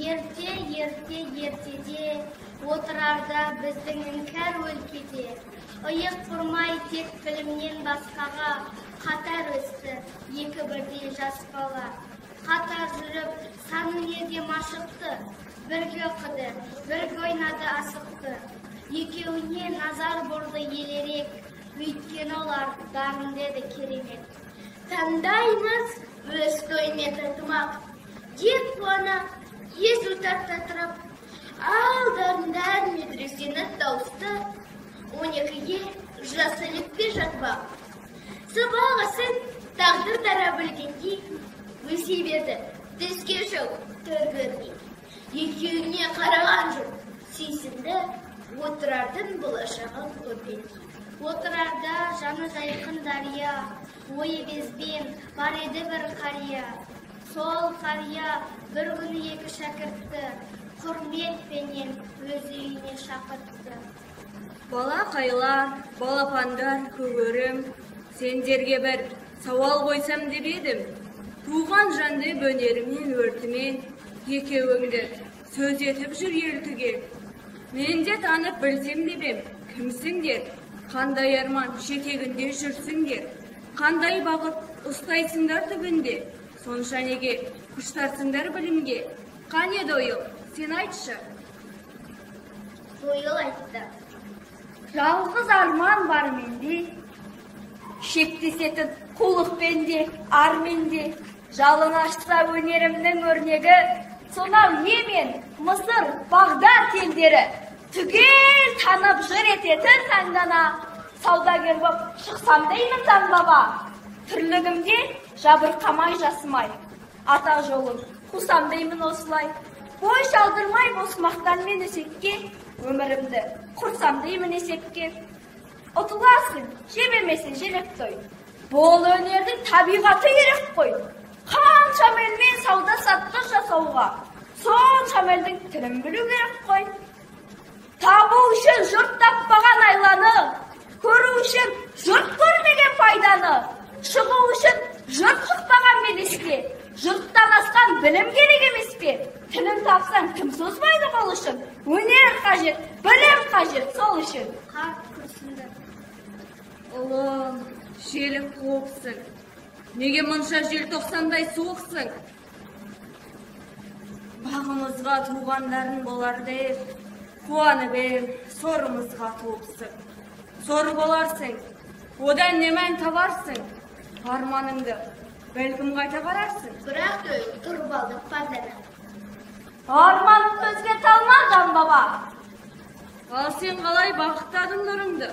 Ертеде отырарда біздің іңкәр өлкеде. Иық бұрмай тек білімнен басқаға қатар өсті екі бірдей жас бала. Қатар жүріп сан өнерге машықты, бірге оқыды, бірге ойнады асықты. Екеуіне назар бұрды елерек, өйткені олар дарынды еді керемет. Таңдаймыз өз тойме татымақ, деп қуана езу тарттырып, алдарында медресені тауысты, 12-ге жасы ілікпе жатпақ. Сыбағасын тағдыр дара білгендей, өсе берді, түске жоқ төргірдей. Екеуіне қараған жоқ, сүйсінді, отырардың болашағын көргендей. Отырарда жаны жайқын дария, ойы безбен бар еді бір қария. Сол қария бір күні екі шәкіртті, құрметпенен өз үйіне шақыртты. Балақайлар, балапандар, көгерім, сендерге бір сауал қойсам деп едім. Туған жанды бөнерімен өртімен, екеуіңді сөз етіп жүр елтіге. Мен де танып білсем дебем, кімсіңдер? Қандай арман жетегінде жүрсіңдер? Қандай бағыт ұстайсыңдар түбінде? Сонша неге күштарсыңдар білімге? Қане дойыл, сен айтшы. Дойыл айтты. Жалғыз арман бар менде, шектесетін қулық пенде, ар менде. Жалын ашса өнерімнің өрнегі, сонау Емен, Мысыр, Бағдат елдері түгел танып жыр ететін таңдана. Саудагер боп шықсам деймін таңбаба, тірлігімде жабырқамай жасымай. Ата жолын қусам деймін осылай, бой шалдырмай босмақтармен өсекке, өмірімді құрсам деймін есепке. Ұтыласың, жемемесін жемек той, бол өнердің табиғаты керек қой. Қанша мелмен сауда саттық жасауға, сонша мелдің тілін білу керек қой. Табу үшін жұрт таппаған айланы, көру үшін жұрт көрмеген пайданы, шығу үшін жұрт шықпаған белеске, жұрттан асқан білім керек емес пе? Тілін тапсаң кім созбайды бұл үшін? Өнер қажет, білім қажет сол үшін. Қарт күрсінді. Ұлым, желік қуыпсың. Неге мұнша жел тоқсандай суықсың? Бағымызға туғандарын болар деп, қуанып ем, сорымызға туыпсың. Сор боларсың, одан немән табарсың? Арманыңды бәлкім қайта қарарсың. Бірақ дөй тұрып алды падана. Арманын өзге талмаған баба. Ал сен қалай бақыттадың нұрыңды?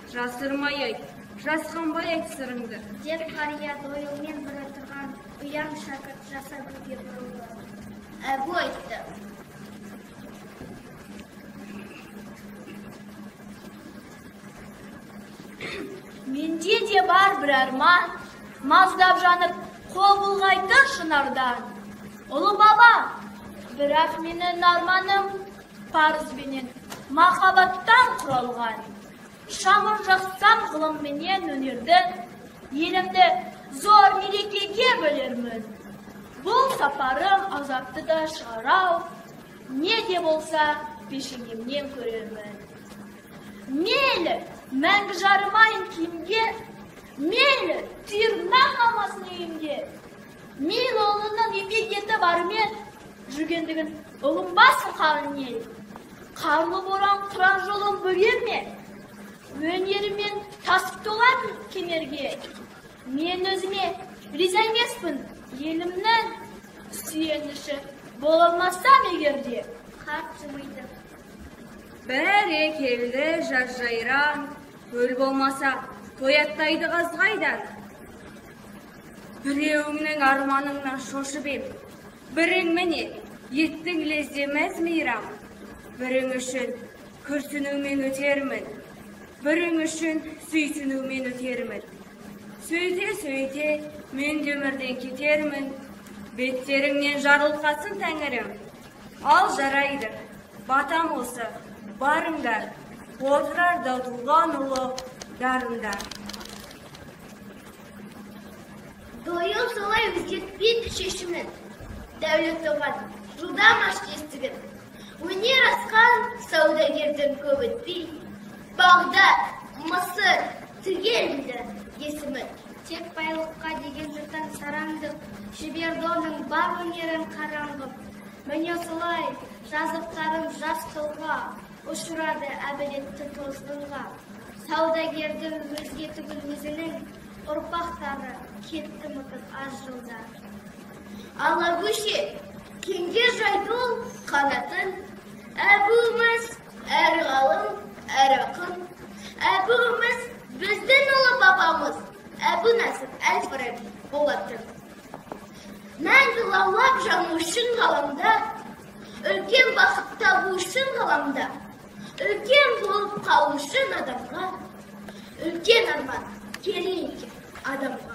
Жасырмай айт, жасқанбай айт сырыңды. Деп қария дойылмен бір отырған ұяң шәкірт жасап өге бұрылды. Әбу айтты. Менде де бар бір арман, маздап жанып қол бұлғайды шынардан. Ұлы баба, бірақ менің арманым парызбенен, махаббаттан құралған. Шамыр жақсам ғылымменен өнерді, елімді зор мерекеге бөлермін. Бұл сапарым азапты да шығарау, не де болса пешенемнен көрермін. Мейлі, мәңгі жарымайын киімге, мейлі, түйірмән қалмасын үйімде. Мейлі ұлының еңбек еті барымен, жүргендігін ұлынбасын қарын ел. Қарлы боран тұран жолын бөгер ме? Өнерімен тасып толатын кемерге. Мен өзіме риза емеспін, елімнің сүйеніші болмасам егерде. Қарт жымиды. Бәрекелді жаз жайран, өл болмаса тояттайды қазғайдан. Біреуіңнің арманыңнан шошып ем, бірің міне еттің лездемez мейрам. Бірің үшін күрсінумен өтермін, бірің үшін сүйсінумен өтермін. Сөйте мен өмірден кетермін, беттеріңнен жарылқасын тәңірім. Ал жарайды, батам осы, барыңдар, отырарда туған ұлы дарындар. Дойыл солай өзгертпейді шешімін. Дәулет оған Жылдам естігін. Өнер асқан саудагердің көп өтпей, Бағдат, Мысыр, түгелді есімін. Тек байлыққа деген жұрттан сараңдық, жіберді оның бар өнерін қараңғып. Міне солай жазықтарым жас қылға, ұшырады әбілетті тоздыңға. Саудагердің өзге түгіл өзінің, ұрпақтары кетті мұтып аз жылдар. Ала көше, кеңге жайды ол қанатын, әбуіміз әрі ғалым, әрі ақын. Әбуіміз біздің ұлы бабамыз, Әбу Насыр әл-Фараби болатын. Мәңгі лаулап жану үшін ғаламда, үлкен бақыт табу үшін ғаламда, үлкен болып қалу үшін адамға, үлкен арман керек екен адамға.